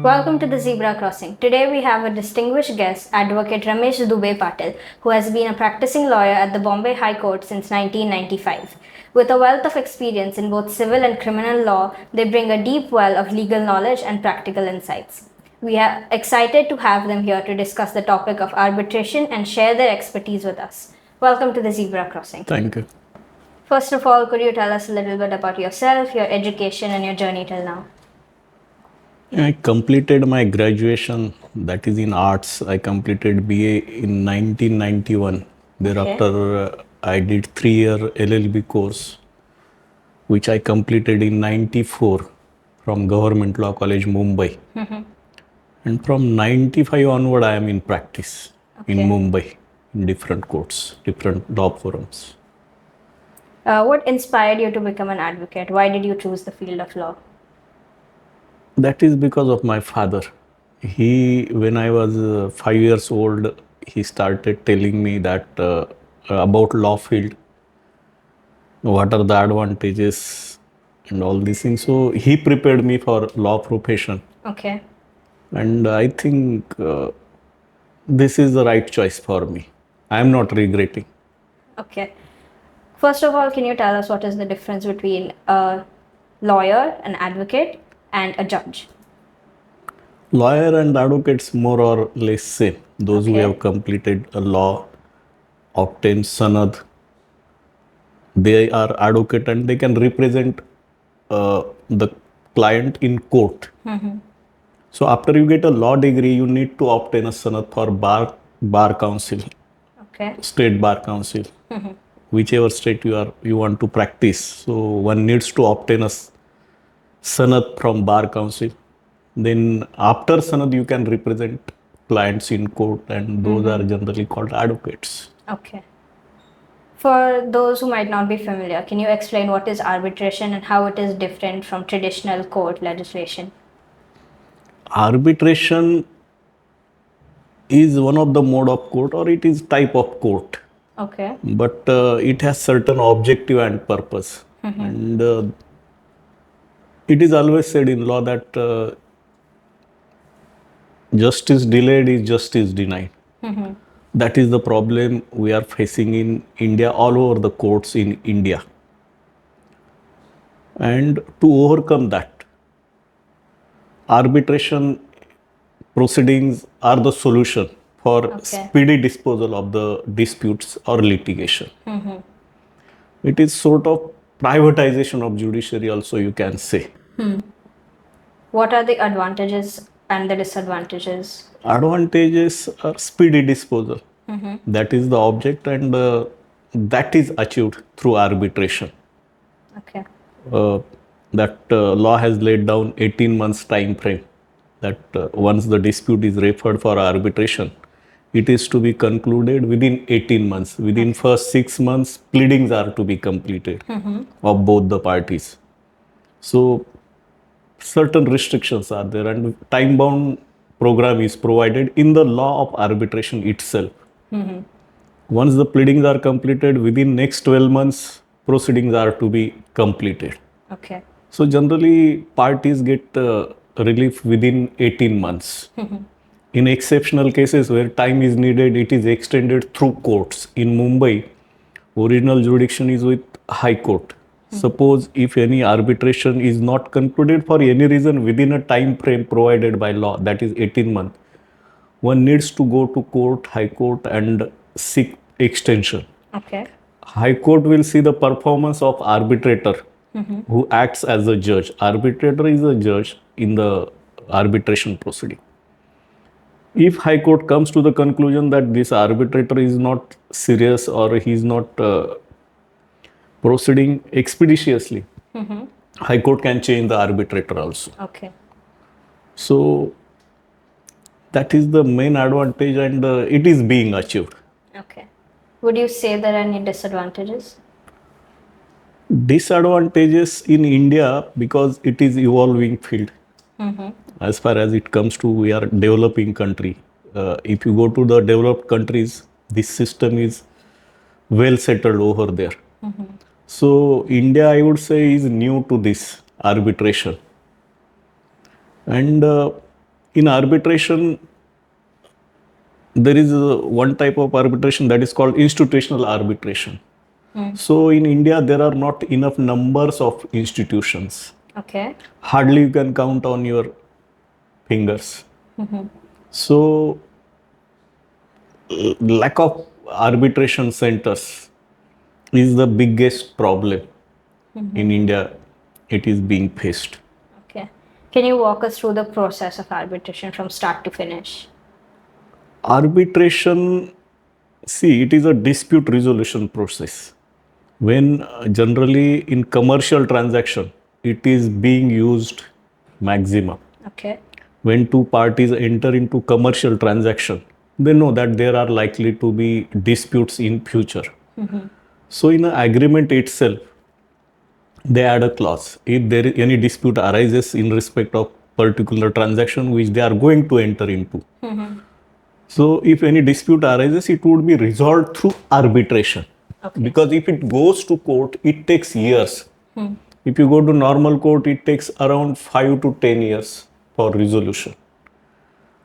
Welcome to the Zebra Crossing. Today we have a distinguished guest, Advocate Ramesh Dube-Patil, who has been a practicing lawyer at the Bombay High Court since 1995. With a wealth of experience in both civil and criminal law, they bring a deep well of legal knowledge and practical insights. We are excited to have them here to discuss the topic of arbitration and share their expertise with us. Welcome to the Zebra Crossing. Thank you. First of all, could you tell us a little bit about yourself, your education, and your journey till now? I completed my graduation, that is in arts. I completed BA in 1991. Thereafter, I did 3-year LLB course, which I completed in 94 from Government Law College, Mumbai. And from 95 onward, I am in practice in Mumbai, in different courts, different law forums. What inspired you to become an advocate? Why did you choose the field of law? That is because of my father. When I was 5 years old, he started telling me that about law field, what are the advantages and all these things. So he prepared me for law profession. Okay. And I think this is the right choice for me. I am not regretting. Okay. First of all, can you tell us what is the difference between a lawyer, an advocate, and a judge? Lawyer and advocates more or less same. Those who have completed a law, obtained sanad, they are advocate and they can represent the client in court. So after you get a law degree, you need to obtain a sanad for bar council, state bar council, whichever state you want to practice. So one needs to obtain a sanad from bar council. Then after sanad, you can represent clients in court, and those are generally called advocates. Okay. For those who might not be familiar, can you explain what is arbitration and how it is different from traditional court legislation? Arbitration is one of the mode of court, or it is type of court. Okay. But it has certain objective and purpose. And it is always said in law that justice delayed is justice denied. That is the problem we are facing in India, all over the courts in India. And to overcome that, arbitration proceedings are the solution for speedy disposal of the disputes or litigation. It is sort of privatization of judiciary also, you can say. What are the advantages and the disadvantages? Advantages are speedy disposal. That is the object, and that is achieved through arbitration. Okay. That law has laid down 18 months time frame, that once the dispute is referred for arbitration, it is to be concluded within 18 months. Within first 6 months, pleadings are to be completed of both the parties. So certain restrictions are there, and time-bound program is provided in the law of arbitration itself. Once the pleadings are completed, within next 12 months, proceedings are to be completed. Okay. So generally, parties get relief within 18 months. In exceptional cases where time is needed, it is extended through courts. In Mumbai, original jurisdiction is with High Court. Suppose if any arbitration is not concluded for any reason within a time frame provided by law, that is 18 months, one needs to go to court, High Court, and seek extension. Okay. High Court will see the performance of arbitrator who acts as a judge. Arbitrator is a judge in the arbitration proceeding. If High Court comes to the conclusion that this arbitrator is not serious or he is not proceeding expeditiously, High Court can change the arbitrator also. Okay. So that is the main advantage, and it is being achieved. Okay. Would you say there are any disadvantages? Disadvantages in India, because it is evolving field. As far as it comes to, we are developing country. If you go to the developed countries, this system is well settled over there. So India, I would say, is new to this arbitration. And In arbitration, there is one type of arbitration that is called institutional arbitration. So in India, there are not enough numbers of institutions. Okay. Hardly you can count on your fingers. So lack of arbitration centers is the biggest problem in India. It is being faced. Okay. Can you walk us through the process of arbitration from start to finish? Arbitration, see, it is a dispute resolution process. When generally in commercial transaction, it is being used maximum. Okay. When two parties enter into commercial transaction, they know that there are likely to be disputes in future. So in an agreement itself, they add a clause. If there is any dispute arises in respect of particular transaction which they are going to enter into. So if any dispute arises, it would be resolved through arbitration. Okay. Because if it goes to court, it takes years. If you go to normal court, it takes around 5 to 10 years for resolution.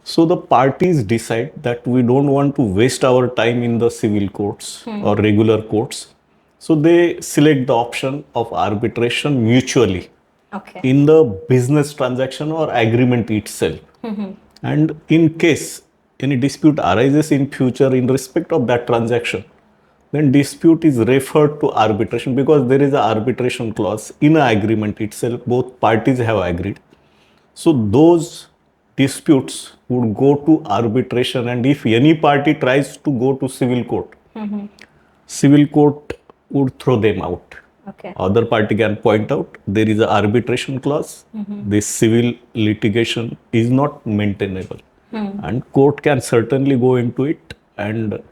So the parties decide that we don't want to waste our time in the civil courts or regular courts. So they select the option of arbitration mutually Okay. in the business transaction or agreement itself. And in case any dispute arises in future in respect of that transaction, then dispute is referred to arbitration because there is an arbitration clause in an agreement itself. Both parties have agreed. So those disputes would go to arbitration, and if any party tries to go to civil court, civil court would throw them out. Okay. Other party can point out there is an arbitration clause. This civil litigation is not maintainable, and court can certainly go into it, and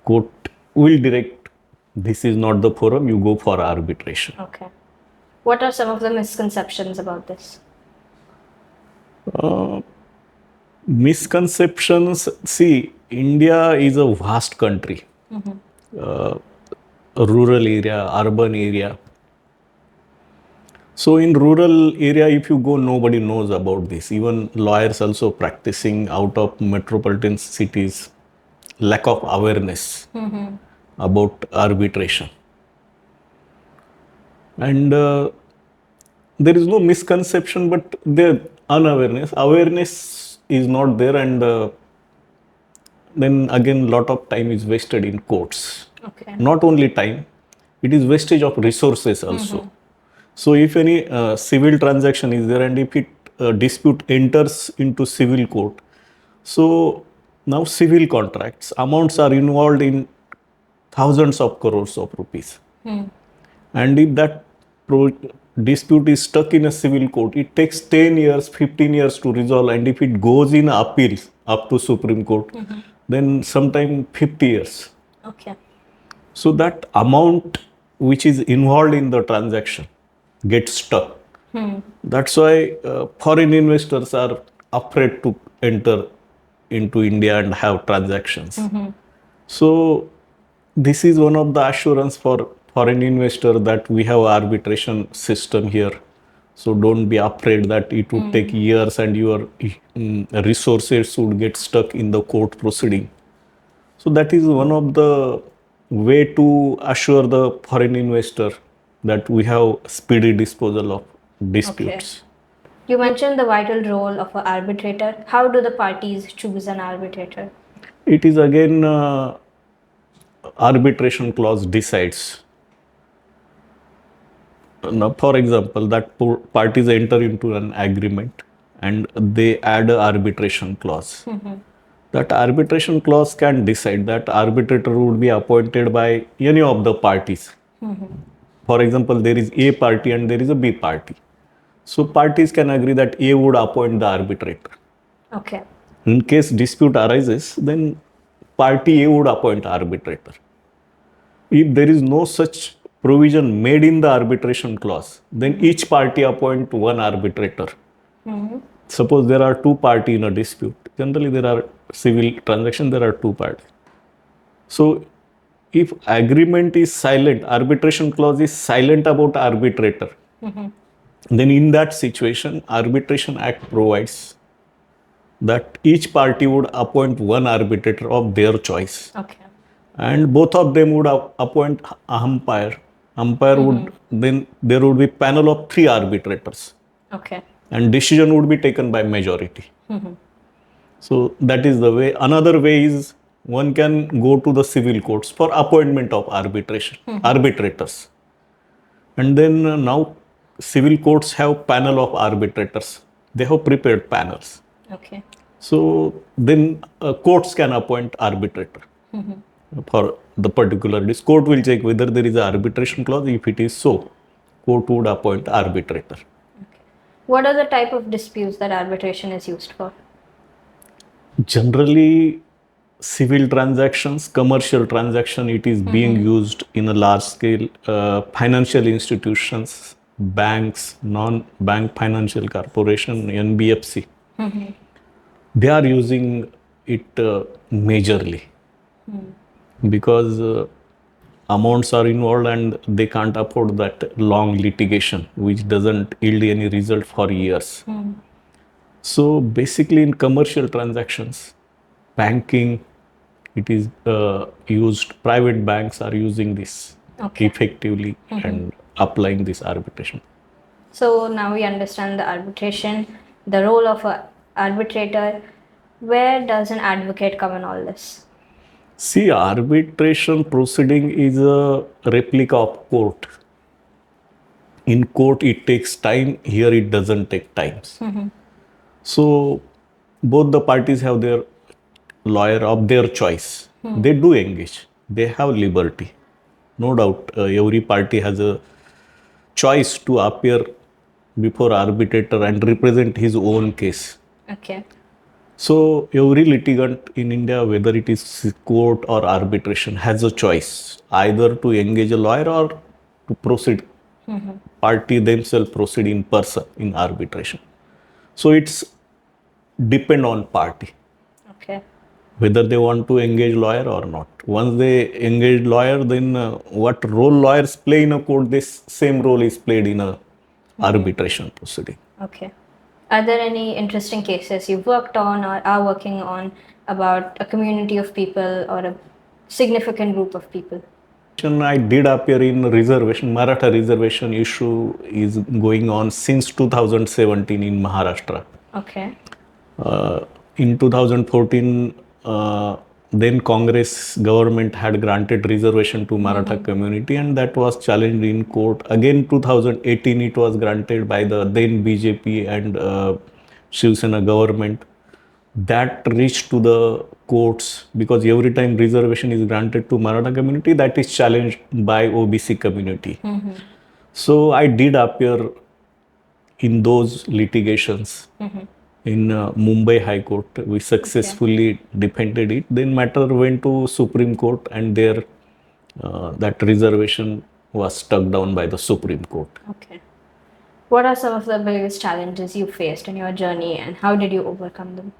court will direct this is not the forum, you go for arbitration. Okay. What are some of the misconceptions about this? Misconceptions, see, India is a vast country. Rural area, urban area. So in rural area, if you go, nobody knows about this. Even lawyers also practicing out of metropolitan cities, lack of awareness about arbitration. And there is no misconception, but the unawareness. Awareness is not there, and then again, lot of time is wasted in courts. Okay. Not only time, it is wastage of resources also. So if any civil transaction is there, and if it dispute enters into civil court, so now civil contracts, amounts are involved in thousands of crores of rupees. And if that dispute is stuck in a civil court, it takes 10 years, 15 years to resolve. And if it goes in appeals up to Supreme Court, then sometime 50 years. Okay. So that amount which is involved in the transaction gets stuck. That's why foreign investors are afraid to enter into India and have transactions. So this is one of the assurance for foreign investor that we have arbitration system here. So don't be afraid that it would take years and your resources would get stuck in the court proceeding. So that is one of the way to assure the foreign investor that we have speedy disposal of disputes. You mentioned the vital role of an arbitrator. How do the parties choose an arbitrator? It is again arbitration clause decides. Now, for example, that parties enter into an agreement and they add an arbitration clause. That arbitration clause can decide that arbitrator would be appointed by any of the parties. For example, there is A party and there is a B party. So parties can agree that A would appoint the arbitrator. Okay. In case dispute arises, then party A would appoint arbitrator. If there is no such provision made in the arbitration clause, then each party appoint one arbitrator. Suppose there are two parties in a dispute. Generally, there are civil transactions, there are two parties. So if agreement is silent, arbitration clause is silent about arbitrator, then in that situation, Arbitration Act provides that each party would appoint one arbitrator of their choice. Okay. And both of them would appoint umpire. Umpire would, then there would be panel of 3 arbitrators. Okay. And decision would be taken by majority. So that is the way. Another way is one can go to the civil courts for appointment of arbitrators. And then now civil courts have panel of arbitrators. They have prepared panels. Okay. So then courts can appoint arbitrator for the particular dispute. Court will check whether there is an arbitration clause. If it is so, court would appoint arbitrator. What are the type of disputes that arbitration is used for? Generally, civil transactions, commercial transaction, it is being used in a large scale. Financial institutions, banks, non-bank financial corporation, NBFC, they are using it majorly because amounts are involved and they can't afford that long litigation, which doesn't yield any result for years. So basically in commercial transactions, banking, it is used, private banks are using this effectively and applying this arbitration. So now we understand the arbitration, the role of an arbitrator. Where does an advocate come in all this? See, arbitration proceeding is a replica of court. In court, it takes time. Here, it doesn't take times. So, both the parties have their lawyer of their choice. They do engage. They have liberty. No doubt, every party has a choice to appear before arbitrator and represent his own case. Okay. So every litigant in India, whether it is court or arbitration, has a choice either to engage a lawyer or to proceed. Party themselves proceed in person in arbitration. So it's depend on party Okay. whether they want to engage lawyer or not. Once they engage lawyer, then what role lawyers play in a court, this same role is played in a arbitration proceeding. Okay. Are there any interesting cases you've worked on or are working on about a community of people or a significant group of people? I did appear in reservation. Maratha reservation issue is going on since 2017 in Maharashtra. Okay. In 2014, then Congress government had granted reservation to Maratha community, and that was challenged in court. Again, 2018, it was granted by the then BJP and Shiv Sena government. That reached to the courts because every time reservation is granted to Maratha community, that is challenged by OBC community. So I did appear in those litigations. In Mumbai High Court, we successfully defended it. Then matter went to Supreme Court, and there that reservation was struck down by the Supreme Court. Okay. What are some of the biggest challenges you faced in your journey and how did you overcome them?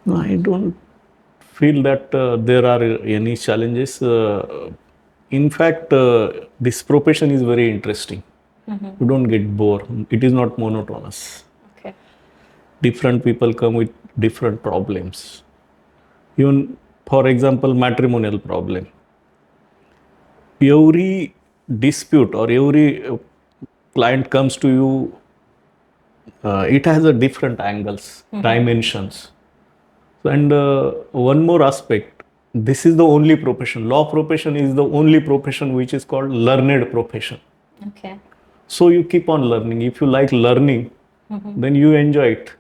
I don't feel that there are any challenges. In fact, this profession is very interesting. You don't get bored. It is not monotonous. Okay. Different people come with different problems. Even, for example, matrimonial problem. Every dispute or every client comes to you, it has a different angles, dimensions. And one more aspect, this is the only profession. Law profession is the only profession which is called learned profession. Okay. So you keep on learning. If you like learning, then you enjoy it.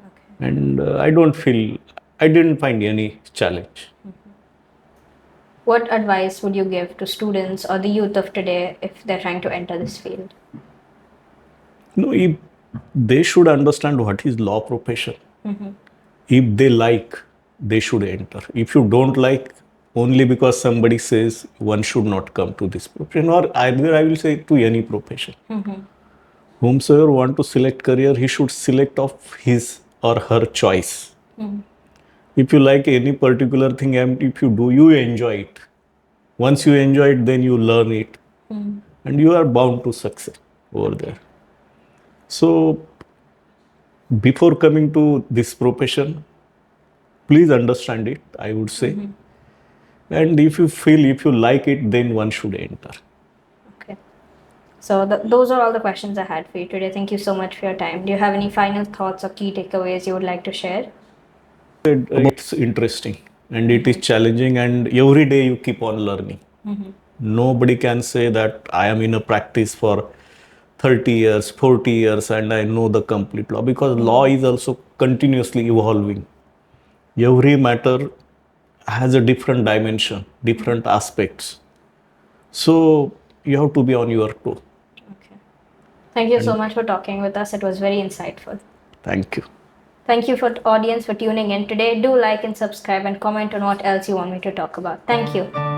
Okay. And I didn't find any challenge. What advice would you give to students or the youth of today if they're trying to enter this field? No, if they should understand what is law profession. If they like, they should enter. If you don't like, only because somebody says one should not come to this profession, or either I will say to any profession. Whomsoever want to select career, he should select of his or her choice. If you like any particular thing and if you do, you enjoy it. Once you enjoy it, then you learn it. And you are bound to succeed over there. So before coming to this profession, please understand it, I would say. And if you feel, if you like it, then one should enter. Okay. So those are all the questions I had for you today. Thank you so much for your time. Do you have any final thoughts or key takeaways you would like to share? It's interesting and it is challenging, and every day you keep on learning. Nobody can say that I am in a practice for 30 years, 40 years, and I know the complete law, because law is also continuously evolving. Every matter has a different dimension, different aspects. So you have to be on your toe. Okay. Thank you so much for talking with us. It was very insightful. Thank you. Thank you for audience for tuning in today. Do like and subscribe and comment on what else you want me to talk about. Thank you.